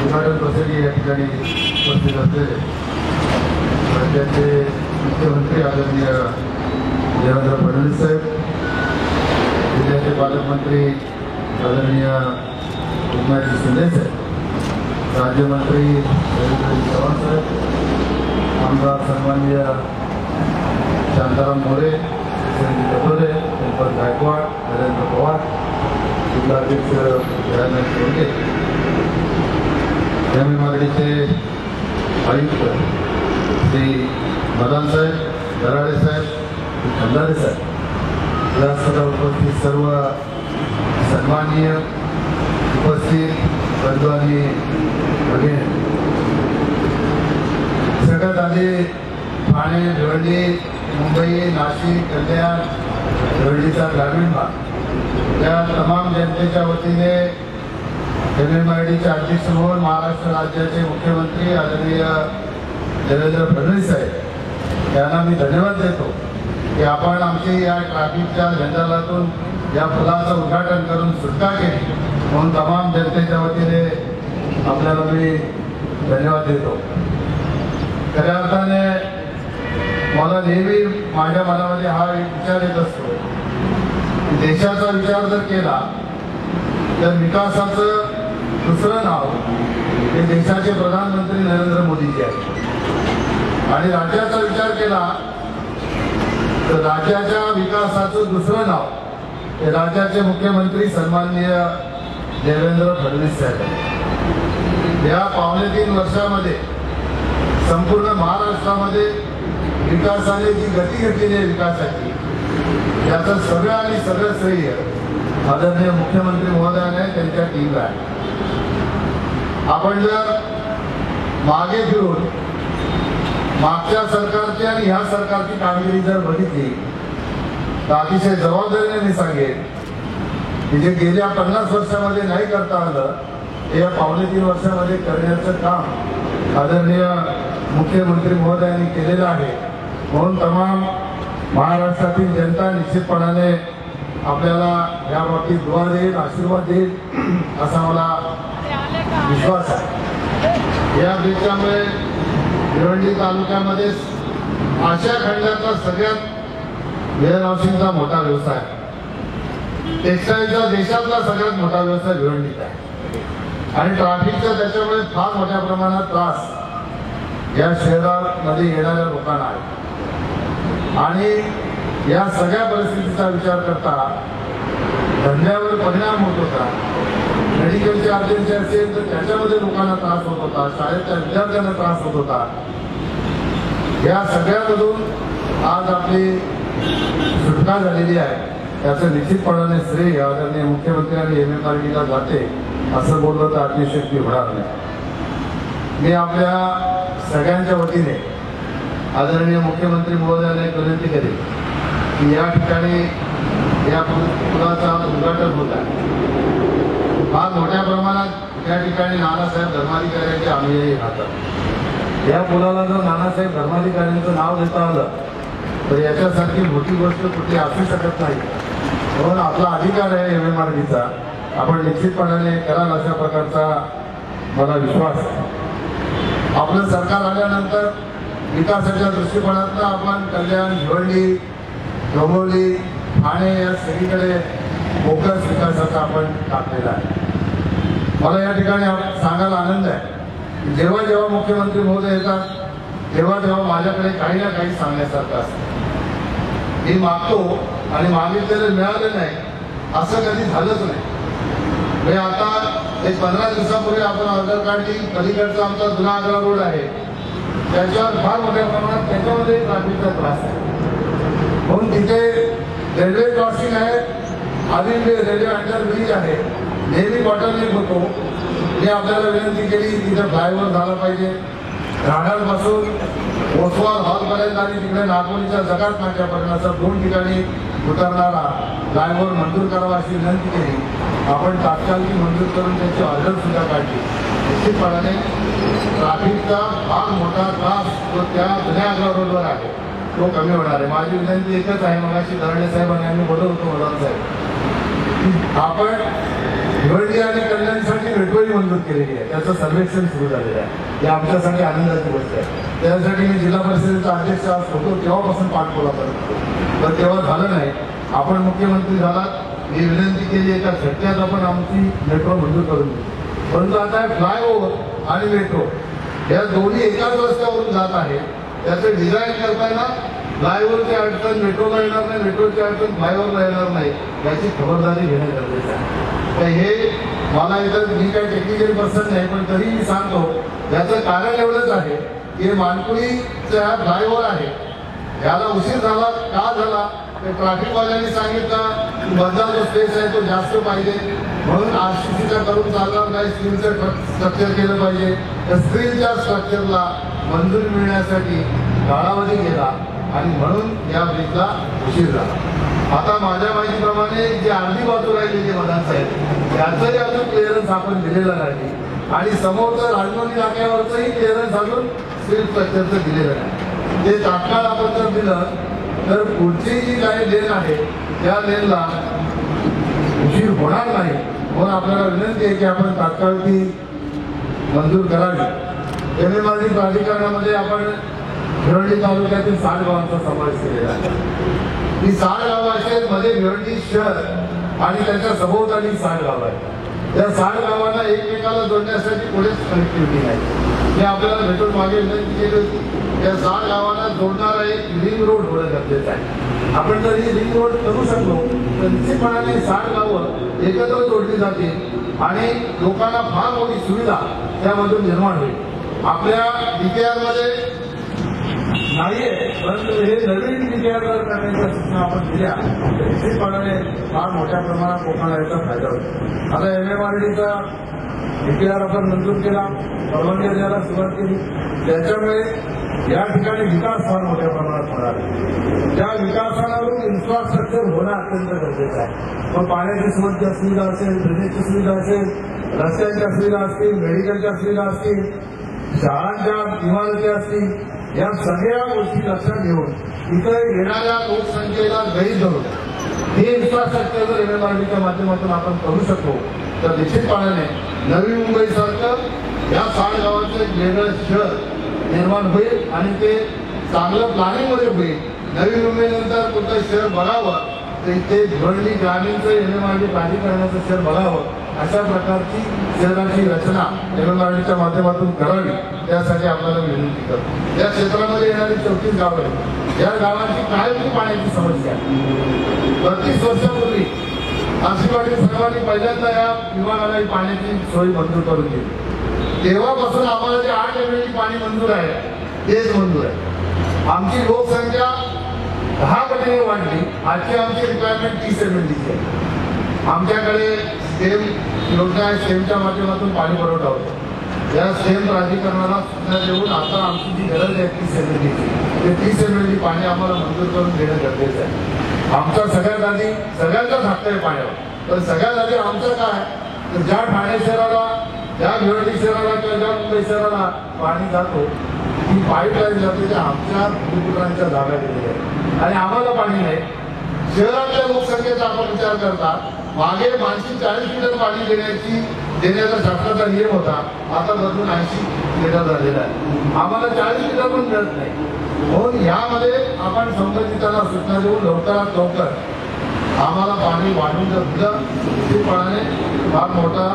उद्घाटन प्रसंगी या ठिकाणी उपस्थित असलेले राज्याचे मुख्यमंत्री आदरणीय देवेंद्र फडणवीस साहेब, जिल्ह्याचे पालकमंत्री आदरणीय एकनाथजी शिंदे साहेब, राज्यमंत्री रवींद्र चव्हाण साहेब, आमदार सन्माननीय शांताराम मोरे, संजय कटोरे, दीपक गायकवाड, नरेंद्र पवार, जिल्हाध्यक्ष दयानंद सोनके, एमएमआरडीचे आयुक्त श्री मदान साहेब, दराडे साहेब, खंदारे साहेब, या सगळ्या उपस्थित सर्व सन्माननीय उपस्थित बंधू आणि भगिनी, सगळ्यात आधी ठाणे, भिवंडी, मुंबई, नाशिक, कल्याण, भिवंडीचा ग्रामीण भाग या तमाम जनतेच्या वतीने एमएमआरडीचे अध्यक्ष म्हणून महाराष्ट्र राज्याचे मुख्यमंत्री आदरणीय देवेंद्र फडणवीस साहेब यांना मी धन्यवाद देतो की आपण आमची या ट्रॅफिकच्या जंजालातून या पुलाचं उद्घाटन करून सुटका केली, म्हणून तमाम जनतेच्या वतीने आपल्याला मी धन्यवाद देतो. खऱ्या अर्थाने मला नेहमी माझ्या मनामध्ये हा विचार येत असतो की देशाचा विचार जर केला तर विकासाचं दुसरं नाव हे देशाचे प्रधानमंत्री नरेंद्र मोदीजी आहेत, आणि राज्याचा विचार केला तर राज्याच्या विकासाचं दुसरं नाव हे राज्याचे मुख्यमंत्री सन्माननीय देवेंद्र फडणवीस साहेब आहेत. या 3.5 वर्षामध्ये संपूर्ण महाराष्ट्रामध्ये विकासाने जी गती घेतलेली आहे विकासाची, याचं सगळं श्रेय आदरणीय मुख्यमंत्री महोदयाने त्यांच्या टीमला आहे. आपण जर मागे फिरून मागच्या सरकारची आणि ह्या सरकारची कामगिरी जर बघितली तर अतिशय जबाबदारीने मी सांगेन की जे गेल्या 50 वर्षामध्ये नाही करता आलं ते या 3.5 वर्षामध्ये करण्याचं काम आदरणीय मुख्यमंत्री महोदयांनी केलेलं आहे. म्हणून तमाम महाराष्ट्रातील जनता निश्चितपणाने आपल्याला या बाबतीत दुआ देईल, आशीर्वाद देईल असा मला विश्वास आहे. या देशामुळे भिवंडी तालुक्यामध्ये आशिया खंडातला सगळ्यात वेअरहाऊसिंगचा मोठा व्यवसाय, टेक्सटाईलचा देशातला सगळ्यात मोठा व्यवसाय भिवंडीचा आहे, आणि ट्रॅफिकचा त्याच्यामुळे फार मोठ्या प्रमाणात त्रास या शहरामध्ये येणाऱ्या लोकांना आहे. आणि या सगळ्या परिस्थितीचा विचार करता धंद्यावर परिणाम होत होता. मेडिकलची अर्जन्सी असेल तर त्याच्यामध्ये लोकांना त्रास होत होता, शाळेतल्या विद्यार्थ्यांना त्रास होत होता. या सगळ्यामधून आज आपली सुटका झालेली आहे, त्याचं निश्चितपणाने श्रेय आदरणीय मुख्यमंत्री आणि एमएमआरडीला जाते असं बोललं तर अतिशयोक्ती होणार नाही. मी आपल्या सगळ्यांच्या वतीने आदरणीय मुख्यमंत्री महोदयाला एक विनंती करेन की या ठिकाणी या पुलाचा उद्घाटन होत आहे. फार मोठ्या प्रमाणात या ठिकाणी नानासाहेब धर्माधिकाऱ्यांचे अनुयायी राहतात. या पुलाला जर नानासाहेब धर्माधिकाऱ्यांचं नाव देता आलं तर याच्यासारखी मोठी गोष्ट कुठली असू शकत नाही. म्हणून आपला अधिकार आहे एमएमआरडीचा, आपण निश्चितपणाने कराल अशा प्रकारचा मला विश्वास आहे. आपलं सरकार आल्यानंतर विकासाच्या दृष्टिकोनातून आपण कल्याण, भिवंडी, डोंबिवली, ठाणे या सगळीकडे फोकस विकासाचा आपण टाकलेला आहे. मला या ठिकाणी सांगायला आनंद आहे, जेव्हा जेव्हा मुख्यमंत्री महोदय येतात तेव्हा तेव्हा माझ्याकडे काही ना काही सांगण्यासारखं असतं. मी मागतो आणि मागितलेलं मिळालं नाही असं कधी झालंच नाही. म्हणजे आता एक 15 दिवसापूर्वी आपण ऑर्डर काढली, पलीकडचा आमचा जुना आग्रा रोड आहे, त्याच्यावर फार मोठ्या प्रमाणात त्याच्यामध्ये ट्रॅफिकचा त्रास आहे. म्हणून तिथे रेल्वे क्रॉसिंग आहे, आधी रेल्वे अंडरब्रिज आहे, नेहमी बॉटलनेक होतो. मी आपल्याला विनंती केली तिथे फ्लायओव्हर झाला पाहिजे. राहण्यापासून ओसवाल हॉलपर्यंत आणि तिकडे नागपूरच्या जगात नाक्यापर्यंत असं 2 ठिकाणी उतरणारा फ्लायओव्हर मंजूर करावा अशी विनंती केली. आपण तात्काळ मंजूर करून त्याची ऑर्डर सुद्धा काढली. निश्चितपणाने ट्रॅफिकचा फार मोठा त्रास जो त्या जुन्या आग्रा रोडवर आहे तो कमी होणार आहे. माझी विनंती एकच आहे, मगाशी दराडे साहेबांनी आम्ही बोलत होतो, मदान साहेब, आपण भिवंडी आणि कल्याणसाठी मेट्रोही मंजूर केलेली आहे, त्याचं सर्वेक्षण सुरू झालेलं आहे. ही आमच्यासाठी आनंदाची गोष्ट आहे. त्यासाठी मी जिल्हा परिषदेचा अध्यक्ष आज होतो तेव्हापासून पाठपुरावा करत होतो, पण तेव्हा झालं नाही. आपण मुख्यमंत्री झालात, मी विनंती केली एका झटक्यात आपण आमची मेट्रो मंजूर करून दिली. परंतु आता फ्लायओव्हर आणि मेट्रो या दोन्ही एकाच रस्त्यावरून जात आहे. त्याचं डिझाईन करताना फ्लायओव्हरची अडचण मेट्रोला येणार नाही, मेट्रोची अडचण फ्लायओव्हरला येणार नाही, याची खबरदारी घेणं गरजेचं आहे. तर हे मला इथं मी काही टेक्निकल पर्सन नाही, पण तरी मी सांगतो याचं कारण एवढंच आहे की मानकुळीचा फ्लायओव्हर आहे, याला उशीर झाला का झाला ते ट्रॅफिकवाल्यांनी सांगितलं मधला जो स्पेस आहे तो जास्त पाहिजे, म्हणून आरसीसीचा करून चालणार नाही, स्टीलचं स्ट्रक्चर केलं पाहिजे. त्या स्टीलच्या स्ट्रक्चरला मंजुरी मिळण्यासाठी कालावधी गेला आणि म्हणून या ब्रिजला उशीर झाला. आता माझ्या माहितीप्रमाणे जी अर्धी बाजू राहिलेली मदान साहेब त्याचंही अजून क्लिअरन्स आपण दिलेलं नाही आणि समोरचं राजमंडी नाक्यावरचंही क्लिअरन्स अजून स्टील स्ट्रक्चरचं दिलेलं नाही. ते तात्काळ आपण जर दिलं तर पुढची जी काही लेन आहे त्या लेनला उशीर होणार नाही, म्हणून आपल्याला विनंती आहे की आपण तात्काळ ती मंजूर करावी. MMRD प्राधिकरणामध्ये आपण भिवंडी तालुक्यातील 60 गावांचा समावेश केलेला आहे. ही 60 गावं अशी आहेत, मध्ये भिवंडी शहर आणि त्याच्या सभोवताली 60 गावं आहेत. त्या 60 गावांना एकमेकाला जोडण्यासाठी पुढेच कनेक्टिव्हिटी नाही. हे आपल्याला भेटून मागे विनंती केली होती. या 60 गावांना जोडणारा एक रिंग रोड होणं गरजेचं आहे. आपण जर ही रिंग रोड करू शकलो तर निश्चितपणाने 60 गावं एकत्र जोडली जातील आणि लोकांना फार मोठी सुविधा त्यामधून निर्माण होईल. आपल्या DPR मध्ये नाहीये, परंतु हे नवीन DPR करण्याच्या सूचना आपण दिल्या तर निश्चितपणाने फार मोठ्या प्रमाणात लोकांना याचा फायदा होईल. आता MMRDचा DPR आपण मंजूर केला, परवानगी द्यायला सुरुवात केली, त्याच्यामुळे या ठिकाणी विकास फार मोठ्या प्रमाणात होणार आहे. त्या विकासावरून इन्फ्रास्ट्रक्चर होणं अत्यंत गरजेचं आहे. मग पाण्याची सुविधा असेल, ड्रेनेजची सुविधा असेल, रस्त्यांच्या सुविधा असतील, मेडिकलच्या सुविधा असतील, शाळांच्या इमारती असतील, या सगळ्या गोष्टी लक्षात घेऊन इथे येणाऱ्या लोकसंख्येला गैर धरून हे इन्फ्रास्ट्रक्चर जर MMRDच्या माध्यमातून आपण करू शकतो तर निश्चितपणाने नवी मुंबईसारखं या 60 गावांचं एक वेगळं शहर निर्माण होईल आणि ते चांगलं प्लॅनिंगमध्ये होईल. नवी मुंबईनंतर कोणतं शहर बघावं तर इथे भिवंडी ग्रामीणचं MMRD प्राधिकरणाचं शहर बघावं अशा प्रकारची शहराची रचना MMRDच्या माध्यमातून करावी, त्यासाठी आपल्याला विनंती करतो. या क्षेत्रामध्ये येणारी 34 गावं आहेत. या गावांची कायमची पाण्याची समस्या आहे. 32 वर्षापूर्वी आरसी पाटील साहेबांनी पहिल्यांदा या विभागाला पाण्याची सोय मंजूर करून दिली. तेव्हापासून आम्हाला जे 8 MMD पाणी मंजूर आहे तेच मंजूर आहे. आमची लोकसंख्या 10 पटीने वाढली. आजची आमची रिक्वायरमेंट 30 MMDची आहे. आमच्याकडे स्टेम योजना आहे, स्टेमच्या माध्यमातून पाणी पुरवठा होतो. या स्टेम प्राधिकरणाला सूचना देऊन आता आमची जी गरज आहे 30 MMDची ते 30 MMD पाणी आम्हाला मंजूर करून देणं गरजेचं आहे. आमचा सगळ्यात आधी सगळ्यांचाच हक्क आहे पाण्यावर, पण सगळ्यात आधी आमचं काय तर ज्या ठाणे शहराला, ज्या भिवंडी शहराला किंवा ज्या मुंबई शहराला पाणी जातो ती पाईपलाईन जाते त्या आमच्या भूमिपुत्रांच्या जागा दिलेल्या आहेत आणि आम्हाला पाणी नाही. शहरातल्या लोकसंख्येचा आपण विचार करता मागे 40 लिटर पाणी देण्याचा शासनाचा नियम होता, आता बदलून 80 लिटर झालेला आहे. आम्हाला 40 लिटर पण मिळत नाही. म्हणून यामध्ये आपण संबंधितांना सूचना देऊन लवकरात लवकर आम्हाला पाणी वाढवून जर दिलं निश्चितपणाने फार मोठा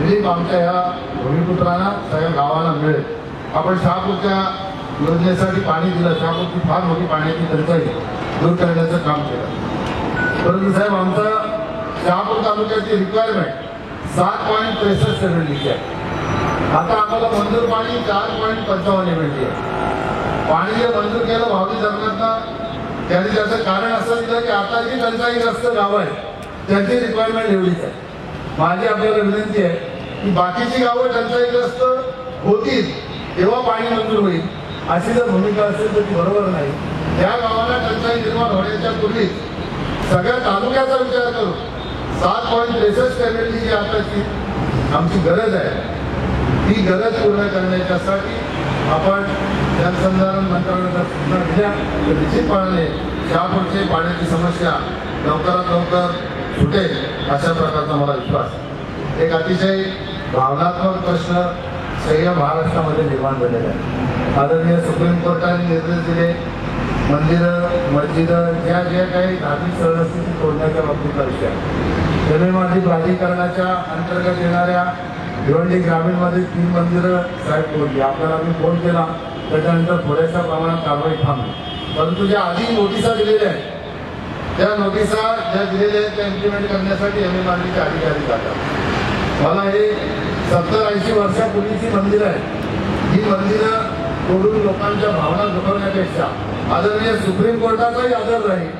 रिलीफ आमच्या ह्या भूमिपुत्रांना सगळ्या गावाला मिळेल. आपण शहापूरच्या योजनेसाठी पाणी दिलं, शहापूरची फार मोठी पाण्याची टंचाई दूर करण्याचं काम केलं. परंतु साहेब आमचं शहापूर तालुक्याची रिक्वायरमेंट 7.63 MMD आहे. आता आम्हाला मंजूर पाणी 4.55 MMD आहे. पाणी जे मंजूर केलं भावली धरणातनं त्यांनी त्याचं कारण असं दिलं की आता जी टंचाईग्रस्त गावं आहेत त्यांची रिक्वायरमेंट एवढीच आहे. माझी आपल्याला विनंती आहे की बाकीची गावं टंचाईग्रस्त होतील तेव्हा पाणी मंजूर होईल अशी जर भूमिका असेल तर ती बरोबर नाही. त्या गावाला टंचाई निर्माण होण्याच्या पूर्वी सगळ्या तालुक्याचा विचार करून 7.63 MMD जी आताची आमची गरज आहे ती गरज पूर्ण करण्याच्यासाठी आपण जलसंधारण मंत्रालयाला सूचना दिल्या तर निश्चितपणाने शहापूरची पाण्याची समस्या लवकरात लवकर सुटेल अशा प्रकारचा मला विश्वास. एक अतिशय भावनात्मक प्रश्न सगळ्या महाराष्ट्रामध्ये निर्माण झालेले आहे. आदरणीय सुप्रीम कोर्टाने निर्देश दिले, मंदिरं मस्जिदं ज्या ज्या काही धार्मिक स्थळं असतील ती तोडण्याच्या बाबतीतला विषय आहे. जमीन प्राधिकरणाच्या अंतर्गत येणाऱ्या भिवंडी ग्रामीणमध्ये 3 मंदिरं साहेब तोडली. आपल्याला मी फोन केला, त्याच्यानंतर थोड्याशा प्रमाणात कारवाई थांबली. परंतु ज्या आधी नोटिसा दिलेल्या आहेत त्या नोटिसा ज्या दिलेल्या आहेत त्या इम्प्लिमेंट करण्यासाठी MMRDचे अधिकारी जातात. मला हे 70-80 वर्षापूर्वीची मंदिरं आहेत, ही मंदिरं तोडून लोकांच्या भावना दुखवण्यापेक्षा आदरणीय सुप्रीम कोर्टाचाही आदर राहील,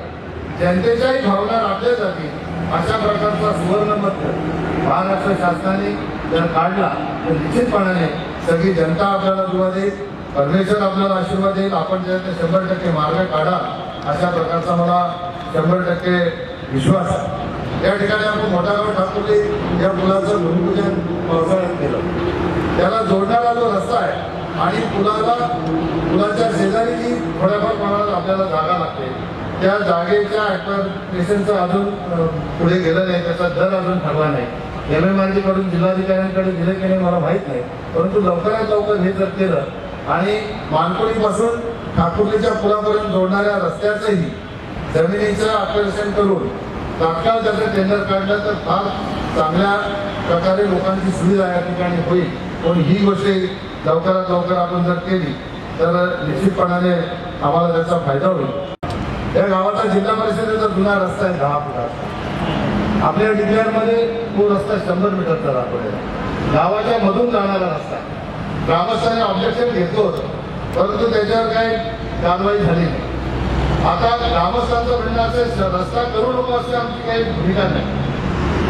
जनतेच्याही भावना राखल्या जातील अशा प्रकारचा सुवर्णमध्य महाराष्ट्र शासनाने जर काढला तर निश्चितपणाने सगळी जनता आपल्याला दुवा देईल, परमेश्वर आपल्याला आशीर्वाद देईल. आपण त्याचे 100% मार्ग काढा अशा प्रकारचा मला 100% विश्वास आहे. या ठिकाणी आपण मोठागाव ठाकुर्ली या पुलाचं भूमिपूजन पावसाळ्यात केलं. त्याला जोडणारा जो रस्ता आहे आणि पुलाच्या शेजारी जी थोड्याफार प्रमाणात आपल्याला जागा लागते, त्या जागेच्या ॲक्टिव्हेशनचं अजून पुढे गेलं नाही, त्याचा दर अजून ठरला नाही. MMRD कडून जिल्हाधिकाऱ्यांकडे दिले की नाही मला माहीत नाही, परंतु लवकरात लवकर हे जर केलं आणि मानकोळीपासून ठाकुर्लीच्या पुलापर्यंत जोडणाऱ्या रस्त्याचंही जमिनीचं ॲक्टिव्हेशन करून तात्काळ त्याचं टेंडर काढलं तर फार चांगल्या प्रकारे लोकांची सुविधा या ठिकाणी होईल. पण ही गोष्ट लवकरात लवकर आपण जर केली तर निश्चितपणाने आम्हाला त्याचा फायदा होईल. या गावाचा जिल्हा परिषदेचा जुना रस्ता आहे 10 फुटाचा. आपल्या डिक्लेअरमध्ये तो रस्ता 100 मीटरचा दाखवलेला आहे. गावाच्या मधून जाणारा रस्ता. ग्रामस्थांनी ऑब्जेक्शन घेतलं होतं, परंतु त्याच्यावर काही कारवाई झाली नाही. आता ग्रामस्थांचं म्हणणं असेल रस्ता करू नको अशी आमची काही भूमिका नाही.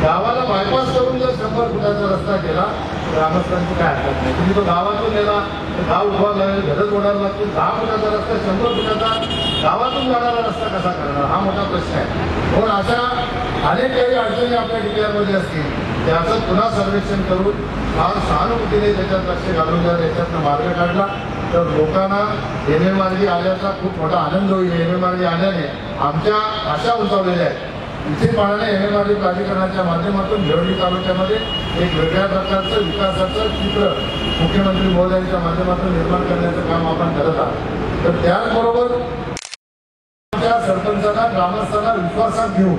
गावाला बायपास करून जर 100 फुटाचा रस्ता केला ग्रामस्थांची काय हरकत नाही. तुम्ही तो गावातून नेला तर गाव उभा लागेल, घरच होणार लागतील. 10 फुटाचा रस्ता 100 फुटाचा गावातून जाणारा रस्ता कसा करणार हा मोठा प्रश्न आहे. म्हणून अशा अनेक काही अडचणी आपल्या डिक्लेअरमध्ये असतील, त्याचं पुन्हा सर्वेक्षण करून फार सहानुभूतीने त्याच्यात लक्ष घालून जर याच्यातनं मार्ग काढला तर लोकांना MMRD आल्याचा खूप मोठा आनंद होईल. MMRD आल्याने आमच्या आशा उंचावलेल्या आहेत. निश्चितपणाने MMRD प्राधिकरणाच्या माध्यमातून भिवंडी तालुक्यामध्ये एक वेगळ्या प्रकारचं विकासाचं चित्र मुख्यमंत्री महोदयांच्या माध्यमातून निर्माण करण्याचं काम आपण करत आहोत. तर त्याचबरोबर सरपंचांना ग्रामस्थांना विश्वासात घेऊन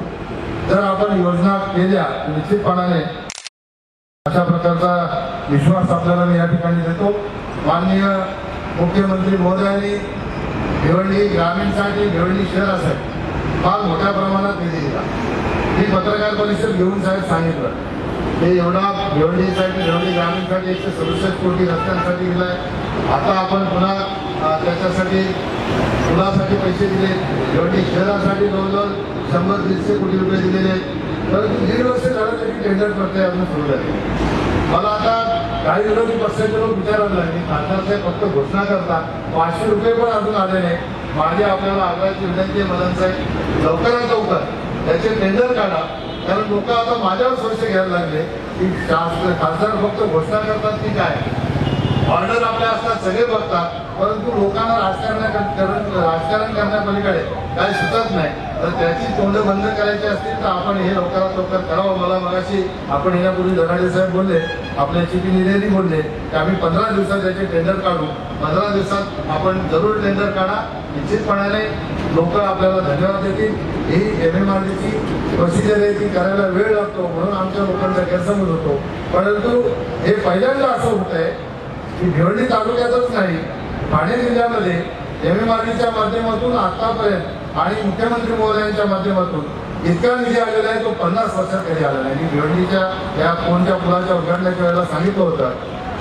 जर आपण योजना केल्या निश्चितपणाने अशा प्रकारचा विश्वास आपल्याला मी या ठिकाणी देतो. माननीय मुख्यमंत्री महोदयांनी भिवंडी ग्रामीणसाठी भिवंडी शहरासाठी फार मोठ्या प्रमाणात निधी दिला. मी पत्रकार परिषद घेऊन साहेब सांगितलं ते एवढा भिवंडी ग्रामीणसाठी 167 कोटी रस्त्यांसाठी दिलाय. आता आपण पुन्हा त्याच्यासाठी पुलासाठी पैसे दिले. भिवंडी शहरासाठी जवळजवळ 100-150 कोटी रुपये दिलेले आहेत. परंतु 1.5 वर्ष झालं तरी टेंडर प्रक्रिया अजून सुरू झाली. मला आता काही विरोधी पक्षाचे लोक विचारायला लागले, खासदार साहेब फक्त घोषणा करतात, 500 रुपये पण अजून आले नाही. माझी आपल्याला आग्रहाची विनंती आहे मदन साहेब, लवकरात लवकर त्याचे टेंडर काढा. कारण लोक आता माझ्यावर संशय घ्यायला लागले की खासदार फक्त घोषणा करतात की काय, ऑर्डर आपल्या असतात सगळे बघतात, परंतु लोकांना राजकारण करण्यापलीकडे काय सुचत नाही. तर त्याची तोंड बंद करायची असतील तर आपण हे लवकरात लवकर करावं. मला मगाशी आपण येण्यापूर्वी धनाडे साहेब बोलले, आपल्या चिपी निर्णय बोलले की आम्ही 15 दिवसात त्याचे टेंडर काढू. 15 दिवसात आपण जरूर टेंडर काढा. निश्चितपणाने लोक आपल्याला धन्यवाद देतील. ही MMRDची प्रोसिजर आहे ती करायला वेळ लागतो म्हणून आमच्या लोकांचा गैरसमज होतो. परंतु हे पहिल्यांदा असं होत आहे की भिवंडी तालुक्यातच नाही ठाणे जिल्ह्यामध्ये MMRDच्या माध्यमातून आतापर्यंत आणि मुख्यमंत्री महोदयांच्या माध्यमातून इतका निधी आलेला आहे तो 50 वर्षात कधी आला नाही. मी भिवंडीच्या या कोणत्या पुलाच्या उद्घाटनाच्या वेळेला सांगितलं होतं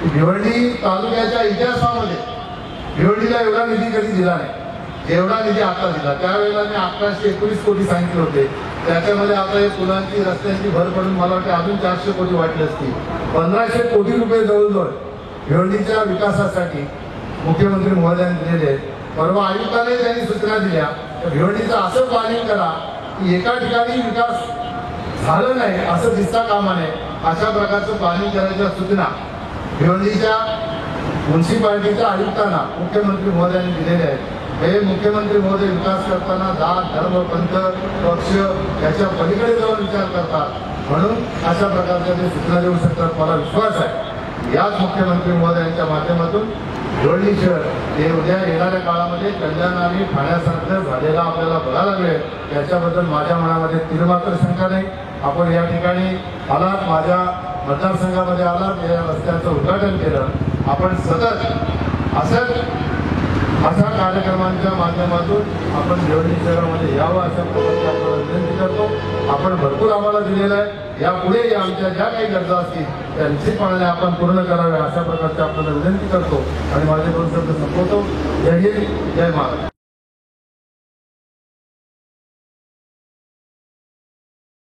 की भिवंडी तालुक्याच्या इतिहासामध्ये भिवंडीला एवढा निधी कधी दिला नाही जेवढा निधी आता दिला. त्यावेळेला मी 1119 कोटी सांगितले होते. त्याच्यामध्ये आता हे पुलांची रस्त्यांची भर पडून मला वाटते अजून 400 कोटी वाटले असतील. 1500 कोटी रुपये जवळजवळ भिवंडीच्या विकासासाठी मुख्यमंत्री महोदयांनी दिलेले आहेत. परवा आयुक्ताने त्यांनी सूचना दिल्या तर भिवंडीचं असं प्लॅनिंग करा की एका ठिकाणी विकास झालं नाही असं दिसता कामा नये. अशा प्रकारचं प्लॅनिंग करायच्या सूचना भिवंडीच्या म्युन्सिपाल्टीच्या आयुक्तांना मुख्यमंत्री महोदयांनी दिलेल्या आहेत. हे मुख्यमंत्री महोदय विकास करताना जात धर्म पंथ पक्ष याच्या पलीकडे जाऊन विचार करतात, म्हणून अशा प्रकारच्या ते सूचना देऊ शकतात. मला विश्वास आहे याच मुख्यमंत्री महोदयांच्या माध्यमातून भिवंडी शहर हे उद्या येणाऱ्या काळामध्ये कल्याण आणि ठाण्यासारखं झालेला आपल्याला बघायला मिळेल याच्याबद्दल माझ्या मनामध्ये तीरमात्र शंका नाही. आपण या ठिकाणी आलात, माझ्या मतदारसंघामध्ये आलात, या रस्त्याचं उद्घाटन केलं. आपण सतत अशा कार्यक्रमांच्या माध्यमातून आपण भिवंडी शहरामध्ये यावं अशा प्रकारची आपल्याला विनंती करतो. आपण भरपूर आम्हाला दिलेलं आहे, यापुढे आमच्या ज्या काही गरजा असतील त्या निश्चितपणे आपण पूर्ण कराव्या अशा प्रकारची आपल्याला विनंती करतो आणि माझे दोन शब्द संपवतो. जय हिंद, जय महाराष्ट्र.